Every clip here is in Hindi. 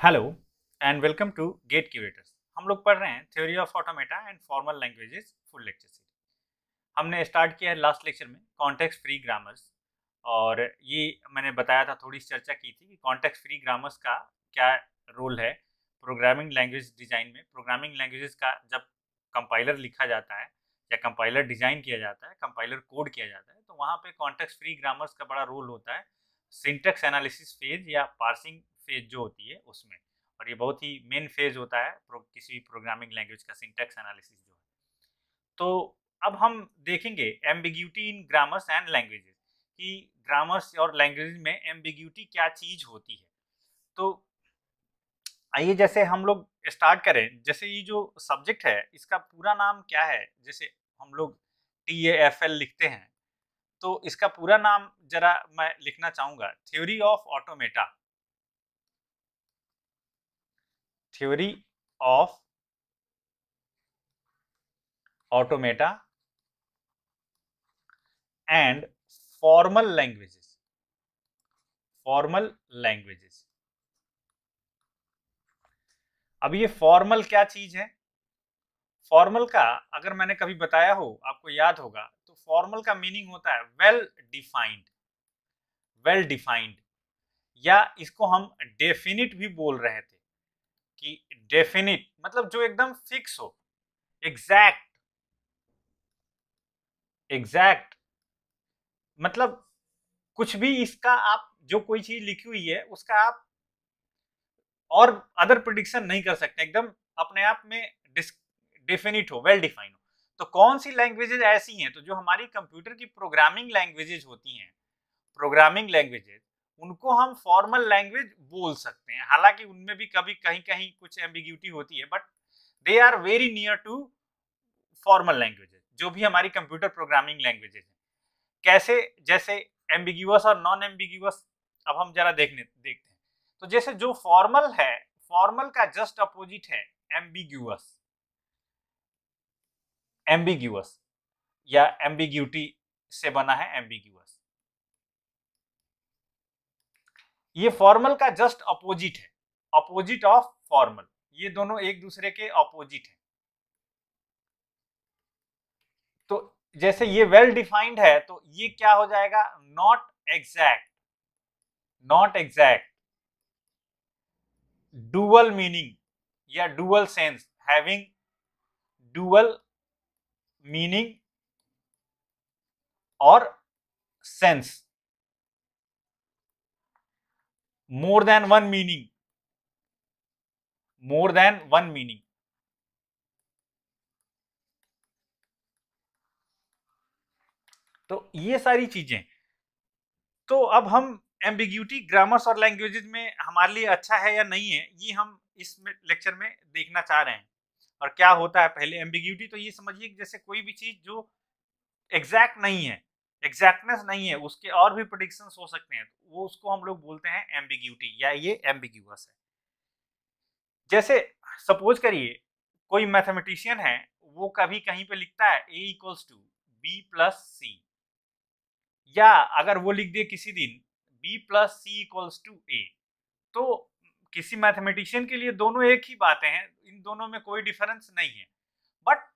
Hello and welcome to Gate Curators. हम लोग पढ़ रहे हैं theory of automata and formal languages full lecture series. हमने स्टार्ट किया है लास्ट लेक्चर में कॉन्टेक्स्ट फ्री ग्रामर्स, और ये मैंने बताया था, थोड़ी सी चर्चा की थी कि कॉन्टेक्स्ट फ्री ग्रामर्स का क्या रोल है प्रोग्रामिंग लैंग्वेज डिज़ाइन में। प्रोग्रामिंग लैंग्वेजेस का जब कंपाइलर लिखा जाता है या कंपाइलर डिज़ाइन किया जाता है, कंपाइलर कोड किया जाता है, तो वहाँ पे कॉन्टेक्स्ट फ्री ग्रामर्स का बड़ा रोल होता है सिंटेक्स एनालिसिस फेज या पार्सिंग फेज जो होती है उसमें। और ये बहुत ही मेन फेज होता है किसी भी प्रोग्रामिंग लैंग्वेज का, सिंटेक्स एनालिसिस जो है। तो अब हम देखेंगे ambiguity in grammars and languages, कि ग्रामर्स और लैंग्वेज में एम्बिग्यूटी क्या चीज होती है। तो आइए जैसे हम लोग स्टार्ट करें, जैसे ये जो सब्जेक्ट है इसका पूरा नाम क्या है। जैसे हम लोग TAFL लिखते हैं, तो इसका पूरा नाम जरा मैं लिखना चाहूंगा, theory of automata. Theory of automata and formal languages. Formal languages. अब ये फॉर्मल क्या चीज है? फॉर्मल का अगर मैंने कभी बताया हो, आपको याद होगा, तो फॉर्मल का मीनिंग होता है वेल डिफाइंड। वेल डिफाइंड, या इसको हम डेफिनिट भी बोल रहे थे, कि डेफिनिट मतलब जो एकदम फिक्स हो, एग्जैक्ट। एग्जैक्ट मतलब कुछ भी इसका आप जो कोई चीज लिखी हुई है उसका आप और अदर प्रिडिक्शन नहीं कर सकते, एकदम अपने आप में डेफिनिट हो, वेल डिफाइन हो। तो कौन सी लैंग्वेजेज ऐसी हैं, तो जो हमारी कंप्यूटर की प्रोग्रामिंग लैंग्वेजेज होती हैं, प्रोग्रामिंग लैंग्वेजेज, उनको हम फॉर्मल लैंग्वेज बोल सकते हैं। हालांकि उनमें भी कभी कहीं कहीं कुछ एम्बिग्यूटी होती है, but they are very near to formal languages, जो भी हमारी कंप्यूटर प्रोग्रामिंग लैंग्वेजेज हैं। कैसे? जैसे एम्बिग्यूअस और नॉन एम्बिग्यूअस। अब हम जरा देखते हैं। तो जैसे जो फॉर्मल है, फॉर्मल का जस्ट अपोजिट है एम्बिग्यूअस। एम्बिग्यूअस या एम्बिग्यूटी से बना है एम्बिग्यूअस। ये फॉर्मल का जस्ट अपोजिट है, अपोजिट ऑफ फॉर्मल। ये दोनों एक दूसरे के अपोजिट है। तो जैसे ये वेल डिफाइंड है, तो ये क्या हो जाएगा? Not exact. Not exact, dual meaning या dual sense, having dual meaning और sense, more than one meaning, more than one meaning. तो ये सारी चीजें। तो अब हम एम्बिग्यूटी ग्रामर्स और लैंग्वेजेस में हमारे लिए अच्छा है या नहीं है, ये हम इस लेक्चर में देखना चाह रहे हैं। और क्या होता है पहले एम्बिग्यूटी, तो ये समझिए कि जैसे कोई भी चीज जो एग्जैक्ट नहीं है, एग्जैक्टनेस नहीं है, उसके और भी प्रेडिक्शंस हो सकते हैं, तो वो उसको हम लोग बोलते हैं एम्बिग्यूटी, या ये एम्बिग्यूअस है। जैसे सपोज करिए कोई मैथमेटिशियन है, वो कभी कहीं पे लिखता है a equals to B plus C, या अगर वो लिख दे किसी दिन b plus C equals to A, तो किसी मैथमेटिशियन के लिए दोनों एक ही बातें हैं, इन दोनों में कोई डिफरेंस नहीं है। बट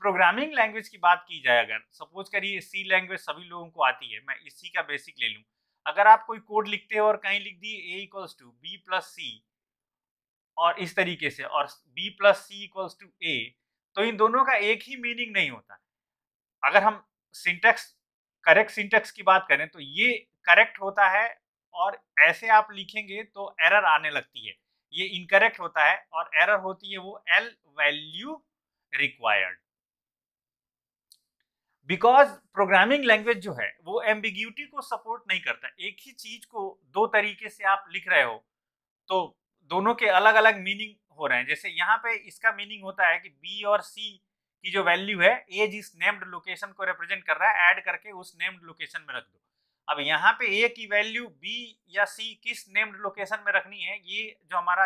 प्रोग्रामिंग लैंग्वेज की बात की जाए, अगर सपोज करिए सी लैंग्वेज सभी लोगों को आती है, मैं इसी का बेसिक ले लूं। अगर आप कोई कोड लिखते हो और कहीं लिख दिए a equals to B plus C और इस तरीके से, और b plus C equals to A, तो इन दोनों का एक ही मीनिंग नहीं होता। अगर हम सिंटेक्स, करेक्ट सिंटेक्स की बात करें, तो ये करेक्ट होता है, और ऐसे आप लिखेंगे तो एरर आने लगती है। ये इनकरेक्ट होता है और एरर होती है वो L value required. Because programming language जो है वो एम्बिग्यूटी को सपोर्ट नहीं करता। एक ही चीज को दो तरीके से आप लिख रहे हो, तो दोनों के अलग अलग मीनिंग हो रहे हैं। जैसे यहाँ पे इसका मीनिंग होता है कि बी और सी की जो वैल्यू है, ए जिस नेम्ड लोकेशन को रिप्रेजेंट कर रहा है, ऐड करके उस नेम्ड लोकेशन में रख दो। अब यहाँ पे ए की वैल्यू बी या सी किस नेम्ड लोकेशन में रखनी है, ये जो हमारा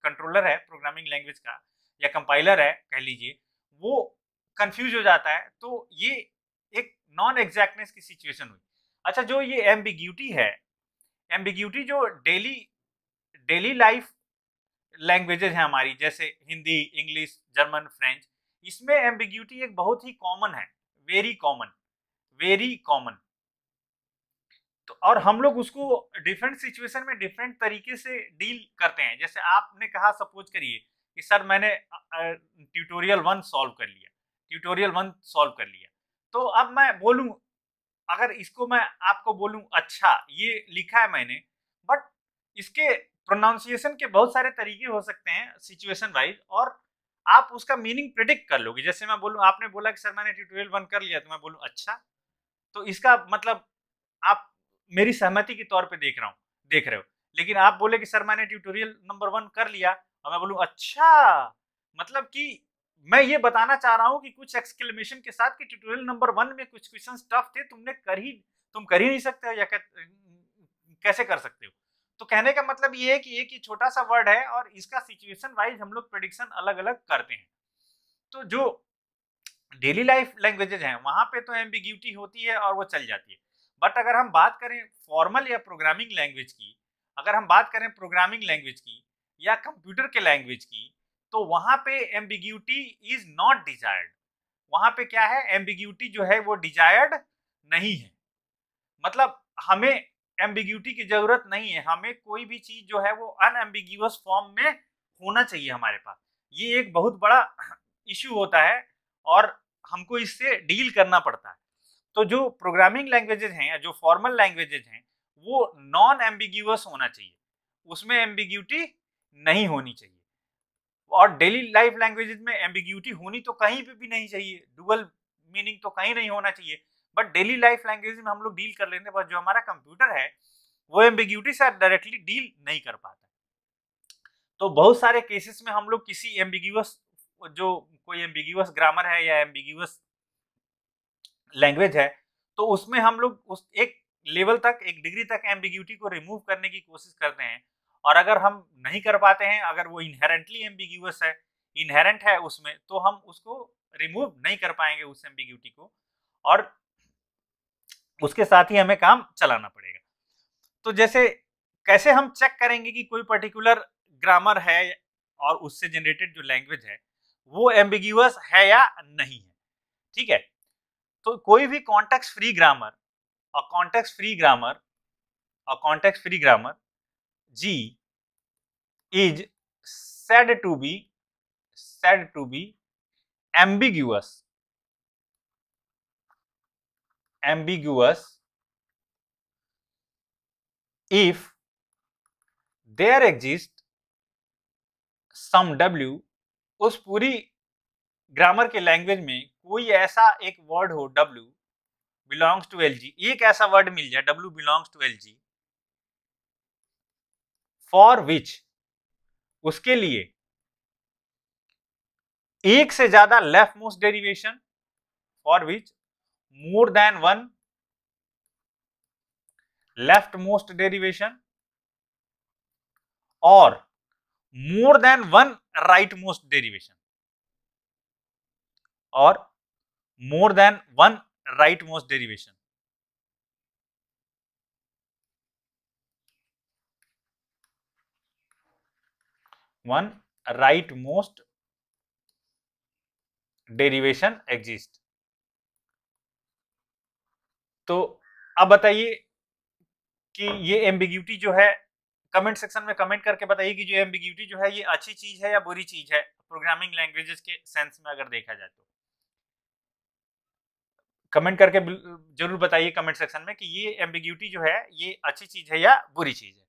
कंट्रोलर है प्रोग्रामिंग लैंग्वेज का, या कंपाइलर है कह लीजिए, वो कंफ्यूज हो जाता है। तो ये एक नॉन एग्जैक्टनेस की सिचुएशन हुई। अच्छा, जो ये एम्बिग्यूटी है, एम्बिग्यूटी जो डेली डेली लाइफ लैंग्वेजेज हैं हमारी, जैसे हिंदी, इंग्लिश, जर्मन, फ्रेंच, इसमें एम्बिग्यूटी एक बहुत ही कॉमन है, वेरी कॉमन, वेरी कॉमन। तो और हम लोग उसको डिफरेंट सिचुएशन में डिफरेंट तरीके से डील करते हैं। जैसे आपने कहा, सपोज करिए कि सर मैंने ट्यूटोरियल 1 सॉल्व कर लिया, ट्यूटोरियल 1 सॉल्व कर लिया, तो अब मैं बोलूं, अगर इसको मैं आपको बोलूं अच्छा ये लिखा है मैंने, बट इसके प्रोनाउंसिएशन के बहुत सारे तरीके हो सकते हैं सिचुएशन वाइज, और आप उसका मीनिंग प्रिडिक्ट कर लोगे। जैसे मैं बोलूं, आपने बोला कि सर मैंने ट्यूटोरियल 1 कर लिया, तो मैं बोलूं अच्छा, तो इसका मतलब आप मेरी सहमति के तौर पे देख रहे हो। लेकिन आप बोले कि सर मैंने ट्यूटोरियल नंबर 1 कर लिया, और मैं बोलूं अच्छा, मतलब कि मैं ये बताना चाह रहा हूं कि कुछ एक्सक्लेमेशन के साथ कि ट्यूटोरियल नंबर 1 में कुछ क्वेश्चंस टफ थे, तुम कर ही नहीं सकते हो, या कैसे कर सकते हो। तो कहने का मतलब ये है कि एक ही छोटा सा वर्ड है और इसका सिचुएशन वाइज हम लोग प्रेडिक्शन अलग अलग करते हैं। तो जो डेली लाइफ लैंग्वेजेज हैं वहां पे तो एम्बिग्यूटी होती है और वो चल जाती है। बट अगर हम बात करें फॉर्मल या प्रोग्रामिंग लैंग्वेज की, अगर हम बात करें प्रोग्रामिंग लैंग्वेज की या कंप्यूटर के लैंग्वेज की, तो वहां पे एम्बिग्यूटी इज नॉट डिजायर्ड। वहां पे क्या है, एम्बिग्यूटी जो है वो डिजायर्ड नहीं है। मतलब हमें एम्बिग्यूटी की जरूरत नहीं है, हमें कोई भी चीज जो है वो अनएम्बिग्यूअस फॉर्म में होना चाहिए हमारे पास। ये एक बहुत बड़ा इश्यू होता है और हमको इससे डील करना पड़ता है। तो जो प्रोग्रामिंग लैंग्वेजेज हैं या जो फॉर्मल लैंग्वेजेज हैं वो नॉन एम्बिग्यूअस होना चाहिए, उसमें एम्बिग्यूटी नहीं होनी चाहिए। और डेली लाइफ लैंग्वेजेज में एम्बिग्यूटी होनी तो कहीं पे भी नहीं चाहिए, डुअल मीनिंग तो कहीं नहीं होना चाहिए। बट डेली लाइफ लैंग्वेज में हम लोग डील कर लेते हैं, बस जो हमारा कंप्यूटर है वो एम्बिग्यूटी से डायरेक्टली डील नहीं कर पाता। तो बहुत सारे केसेस में हम लोग किसी एम्बिग्यूअस, जो कोई एम्बिग्यूअस ग्रामर है या एम्बिग्यूअस लैंग्वेज है, तो उसमें हम लोग उस एक लेवल तक, एक डिग्री तक एम्बिग्यूटी को रिमूव करने की कोशिश करते हैं। और अगर हम नहीं कर पाते हैं, अगर वो इनहेरेंटली एम्बिग्यूअस है, इनहेरेंट है उसमें, तो हम उसको रिमूव नहीं कर पाएंगे उस एम्बिग्यूटी को, और उसके साथ ही हमें काम चलाना पड़ेगा। तो जैसे कैसे हम चेक करेंगे कि कोई पर्टिकुलर ग्रामर है और उससे जनरेटेड जो लैंग्वेज है वो एम्बिग्यूअस है या नहीं है, ठीक है। तो कोई भी कॉन्टेक्स्ट फ्री ग्रामर, और context free grammar G is said to be ambiguous if there exists some W, उस पूरी ग्रामर के लैंग्वेज में कोई ऐसा एक वर्ड हो W belongs to LG, एक ऐसा वर्ड मिल जाए W belongs to LG, for which, उसके लिए एक से ज्यादा left most derivation, for which more than one left most derivation, और more than one right most derivation, और more than one right most derivation. One right most derivation exist. तो अब बताइए कि ये एम्बिग्यूटी जो है, कमेंट सेक्शन में कमेंट करके बताइए कि जो एम्बिग्यूटी जो है ये अच्छी चीज है या बुरी चीज है प्रोग्रामिंग लैंग्वेजेस के सेंस में अगर देखा जाए तो। कमेंट करके जरूर बताइए कमेंट सेक्शन में कि ये एम्बिग्यूटी जो है ये अच्छी चीज है या बुरी चीज है।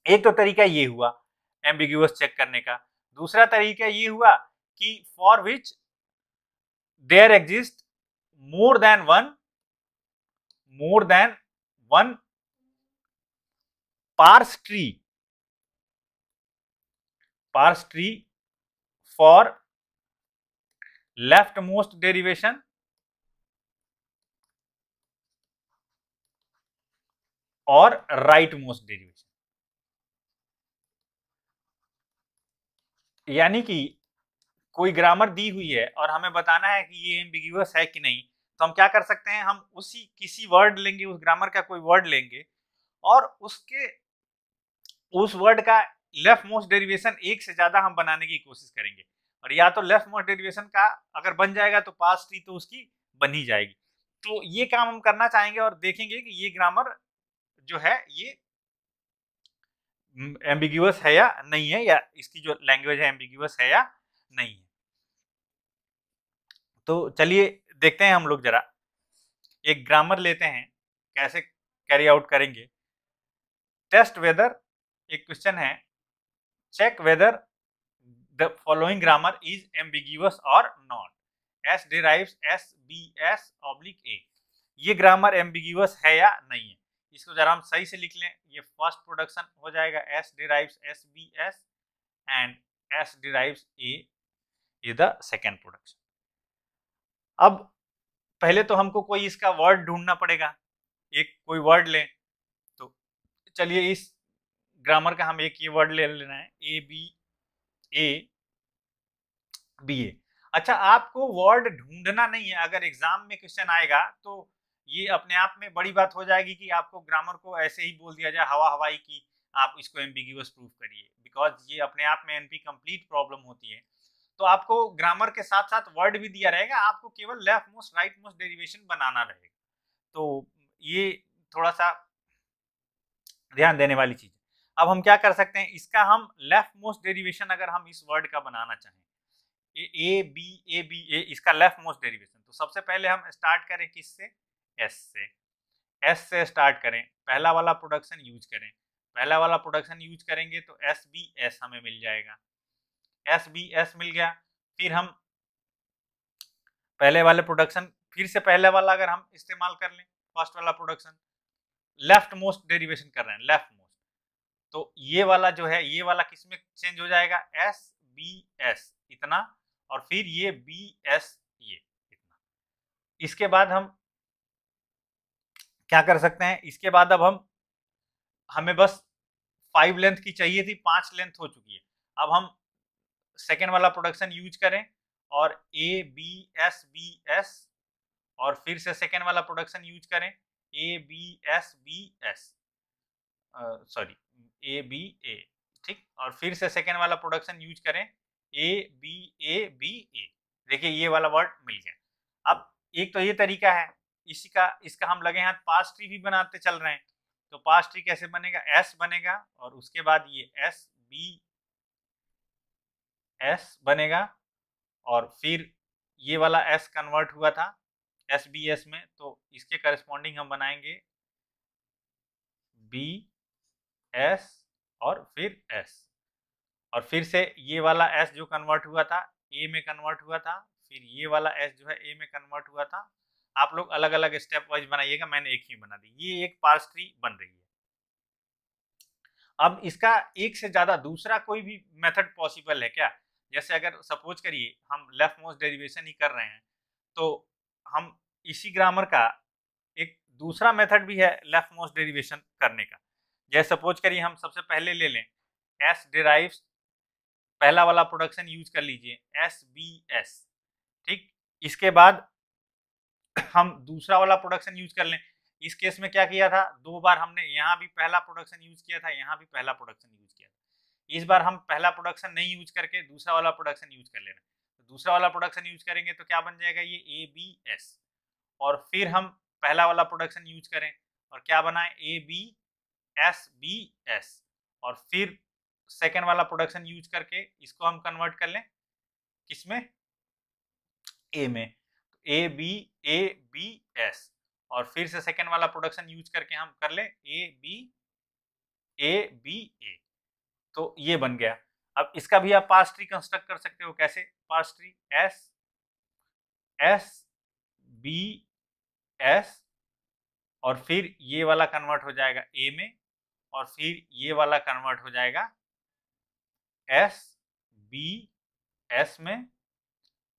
एक तो तरीका ये हुआ एम्बिग्यूअस चेक करने का। दूसरा तरीका ये हुआ कि for which there exist more than one parse tree for left most derivation और राइट मोस्ट डेरिवेशन। यानी कि कोई ग्रामर दी हुई है और हमें बताना है कि ये एम्बिग्यूअस है कि नहीं, तो हम क्या कर सकते हैं, हम उसी किसी वर्ड लेंगे, उस ग्रामर का कोई वर्ड लेंगे और उस वर्ड का लेफ्ट मोस्ट डेरिवेशन एक से ज्यादा हम बनाने की कोशिश करेंगे, और या तो लेफ्ट मोस्ट डेरिवेशन का अगर बन जाएगा तो पास ट्री तो उसकी बन ही जाएगी। तो ये काम हम करना चाहेंगे और देखेंगे कि ये ग्रामर जो है ये एम्बिग्यूअस है या नहीं है, या इसकी जो लैंग्वेज है एम्बिग्यूअस है या नहीं है। तो चलिए देखते हैं हम लोग जरा एक ग्रामर लेते हैं कैसे कैरी आउट करेंगे। टेस्ट वेदर एक क्वेश्चन है, check whether the following grammar is ambiguous और not, S derives S B S oblique A. ये ग्रामर एम्बिग्यूअस है या नहीं है, इसको जरा हम सही से लिख लें। ये फर्स्ट प्रोडक्शन हो जाएगा, S derives S B S and S derives A is the second production. अब पहले तो हमको कोई इसका वर्ड ढूंढना पड़ेगा, एक कोई वर्ड लें। तो चलिए इस ग्रामर का हम एक ये वर्ड ले लेना है, ए बी ए। अच्छा, आपको वर्ड ढूंढना नहीं है, अगर एग्जाम में क्वेश्चन आएगा तो ये अपने आप में बड़ी बात हो जाएगी कि आपको ग्रामर को ऐसे ही बोल दिया जाए हवा हवाई की आप इसको एम्बिग्यूअस प्रूफ करिए, बिकॉज ये अपने आप में एनपी कंप्लीट प्रॉब्लम होती है। तो आपको ग्रामर के साथ साथ वर्ड भी दिया रहेगा, आपको केवल left most right most derivation बनाना रहेगा। तो ये थोड़ा सा ध्यान देने वाली चीज है। अब हम क्या कर सकते हैं, इसका हम लेफ्ट मोस्ट डेरिवेशन अगर हम इस वर्ड का बनाना चाहें, ए बी ए, इसका लेफ्ट मोस्ट डेरिवेशन, तो सबसे पहले हम स्टार्ट करें किससे, एस से। एस से स्टार्ट करें, पहला वाला प्रोडक्शन यूज करें, पहला वाला प्रोडक्शन यूज करेंगे तो एस बी एस हमें मिल जाएगा, एस बी एस मिल गया। फिर हम पहले वाले प्रोडक्शन, फिर से पहले वाला अगर हम इस्तेमाल कर लें, फर्स्ट वाला प्रोडक्शन, लेफ्ट मोस्ट डेरिवेशन कर रहे हैं, लेफ्ट मोस्ट, तो ये वाला जो है ये वाला किस में चेंज हो जाएगा, एस बी एस इतना, और फिर ये बी एस ये इतना। इसके बाद हम क्या कर सकते हैं, इसके बाद अब हमें बस 5 लेंथ की चाहिए थी, 5 लेंथ हो चुकी है। अब हम सेकेंड वाला प्रोडक्शन यूज करें और ए बी एस, और फिर से सेकेंड वाला प्रोडक्शन यूज करें A B S, sorry A B A, ठीक, और फिर से सेकेंड वाला प्रोडक्शन यूज करें ए बी ए। देखिए ये वाला वर्ड मिल गया। अब एक तो ये तरीका है, इसका हम लगे हाथ पास ट्री भी बनाते चल रहे हैं। तो पास ट्री कैसे बनेगा, एस बनेगा और उसके बाद ये एस बी एस बनेगा, और फिर ये वाला एस कन्वर्ट हुआ था एस बी एस में, तो इसके करस्पॉन्डिंग हम बनाएंगे बी एस और फिर एस, और फिर से ये वाला एस जो कन्वर्ट हुआ था ए में कन्वर्ट हुआ था, फिर ये वाला एस जो है ए में कन्वर्ट हुआ था। आप लोग अलग अलग स्टेप वाइज बनाइएगा, मैंने एक ही बना दी। ये एक पार्स ट्री बन रही है। अब इसका एक से ज्यादा दूसरा कोई भी मेथड पॉसिबल है क्या, जैसे अगर सपोज करिए हम लेफ्ट मोस्ट डेरिवेशन ही कर रहे हैं, तो हम इसी ग्रामर का एक दूसरा मेथड भी है लेफ्ट मोस्ट डेरिवेशन करने का। जैसे सपोज करिए हम सबसे पहले ले लें एस डिराइव्स, पहला वाला प्रोडक्शन यूज कर लीजिए एस बी एस, ठीक। इसके बाद हम दूसरा वाला प्रोडक्शन यूज कर लें। इस केस में क्या किया था, 2 बार हमने यहाँ भी पहला प्रोडक्शन यूज किया था, यहाँ भी पहला प्रोडक्शन यूज किया था। इस बार हम पहला प्रोडक्शन नहीं यूज करके दूसरा वाला प्रोडक्शन यूज कर लेना। तो दूसरा वाला प्रोडक्शन यूज करेंगे तो क्या बन जाएगा, ये ए बी एस, और फिर हम पहला वाला प्रोडक्शन यूज करें और क्या बनाए, ए बी एस, और फिर सेकेंड वाला प्रोडक्शन यूज करके इसको हम कन्वर्ट कर लें किसमें, ए में, ए बी एस, और फिर से सेकेंड वाला प्रोडक्शन यूज करके हम कर लें ए बी ए। तो ये बन गया। अब इसका भी आप पार्स ट्री कंस्ट्रक्ट कर सकते हो, कैसे, parse tree S B S, और फिर ये वाला कन्वर्ट हो जाएगा ए में, और फिर ये वाला कन्वर्ट हो जाएगा एस बी एस में,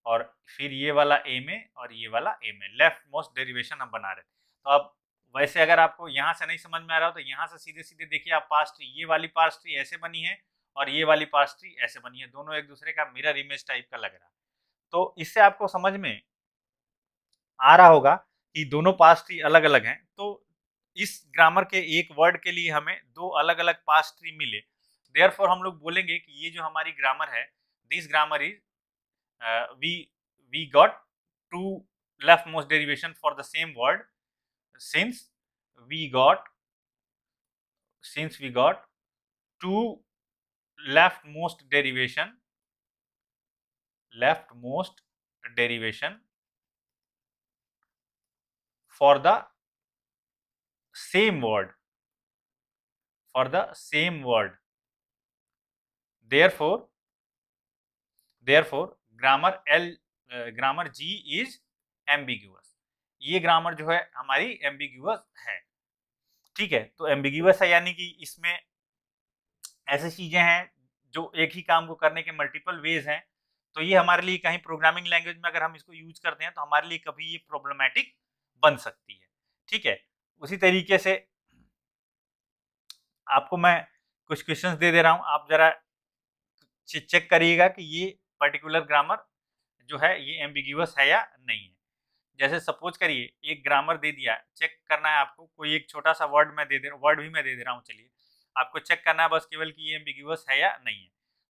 और फिर ये वाला ए में और ये वाला ए में। लेफ्ट मोस्ट डेरिवेशन हम बना रहे। तो अब वैसे अगर आपको यहाँ से नहीं समझ में आ रहा हो तो यहाँ से सीधे सीधे देखिए आप पार्स ट्री, ये वाली पार्स ट्री ऐसे बनी है और ये वाली पार्स ट्री ऐसे बनी है, दोनों एक दूसरे का मिरर इमेज टाइप का लग रहा है। तो इससे आपको समझ में आ रहा होगा कि दोनों पार्स ट्री अलग अलग हैं। तो इस ग्रामर के एक वर्ड के लिए हमें 2 अलग अलग पार्स ट्री मिले, देयरफॉर हम लोग बोलेंगे कि ये जो हमारी ग्रामर है, this grammar is we got two leftmost derivation for the same word since we got two leftmost derivation for the same word therefore grammar G is ambiguous। ये ग्रामर जो है हमारी एम्बिग्यूअस है, ठीक है। तो एम्बिग्यूअस है यानी कि इसमें ऐसी चीजें हैं जो एक ही काम को करने के मल्टीपल वेज हैं, तो ये हमारे लिए कहीं प्रोग्रामिंग लैंग्वेज में अगर हम इसको यूज करते हैं तो हमारे लिए कभी ये प्रॉब्लमैटिक बन सकती है, ठीक है। उसी तरीके से आपको मैं कुछ क्वेश्चंस दे रहा हूं, आप जरा चेक करिएगा कि ये पर्टिकुलर ग्रामर जो है ये एम्बिग्यूअस है या नहीं है। जैसे सपोज करिए एक ग्रामर दे दिया, चेक करना है आपको, कोई एक छोटा सा वर्ड मैं दे दे वर्ड भी मैं दे रहा हूँ, चलिए आपको चेक करना है बस केवल कि ये एम्बिग्यूअस है या नहीं है।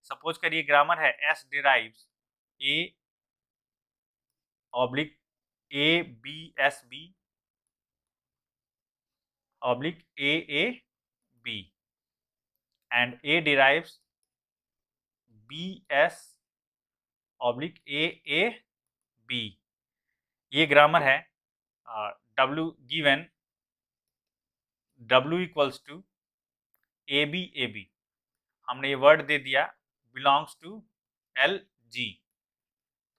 सपोज करिए ग्रामर है S derives A oblique A B S B oblique A B and A derives B S oblique A B. ये ग्रामर है W given W equals to A B, हमने ये वर्ड दे दिया belongs to L G.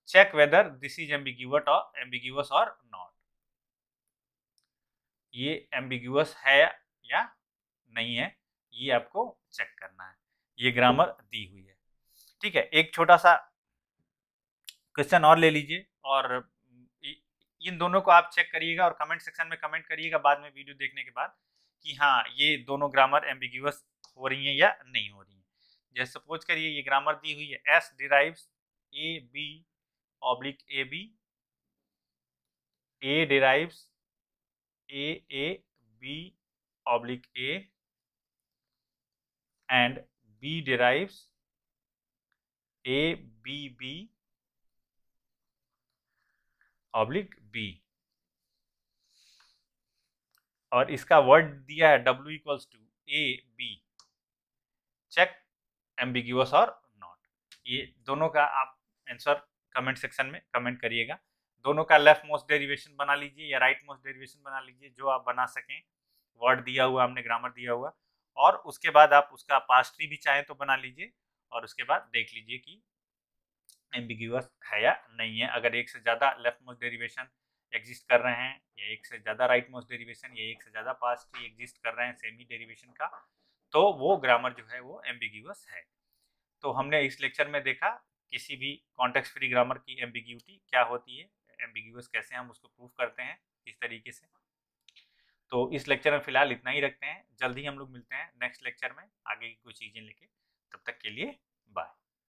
Check whether this is ambiguous और नॉट। ये एम्बिग्यूअस है या नहीं है, ये आपको चेक करना है। ये ग्रामर दी हुई है, ठीक है। एक छोटा सा क्वेश्चन और ले लीजिए और इन दोनों को आप चेक करिएगा और कमेंट सेक्शन में कमेंट करिएगा बाद में वीडियो देखने के बाद कि हाँ ये दोनों ग्रामर एम्बिग्यूअस हो रही हैं या नहीं हो रही हैं। जैसे सपोज करिए ये ग्रामर दी हुई है S derives A B oblique A B, A derives A B oblique A and B derives A B oblique B, और इसका वर्ड दिया है W equals to A B. Check ambiguous और नॉट। ये दोनों का आप आंसर कमेंट सेक्शन में कमेंट करिएगा। दोनों का लेफ्ट मोस्ट डेरिवेशन बना लीजिए या राइट मोस्ट डेरिवेशन बना लीजिए, जो आप बना सकें। वर्ड दिया हुआ हमने, ग्रामर दिया हुआ, और उसके बाद आप उसका पास्ट ट्री भी चाहें तो बना लीजिए और उसके बाद देख लीजिए कि एम्बिग्यूअस है या नहीं है। अगर एक से ज़्यादा लेफ्ट मोस्ट डेरिवेशन एग्जिस्ट कर रहे हैं या एक से ज़्यादा राइट मोस्ट डेरिवेशन या एक से ज़्यादा पास्ट ट्री एग्जिस्ट कर रहे हैं सेमी डेरिवेशन का, तो वो ग्रामर जो है वो एम्बिग्यूअस है। तो हमने इस लेक्चर में देखा किसी भी कॉन्टेक्स्ट फ्री ग्रामर की एम्बिग्यूटी क्या होती है, एम्बिग्यूअस कैसे हम उसको प्रूव करते हैं, किस तरीके से। तो इस लेक्चर में फिलहाल इतना ही रखते हैं, जल्द ही हम लोग मिलते हैं नेक्स्ट लेक्चर में आगे की कुछ चीज़ें लेके। तब तक के लिए बाय।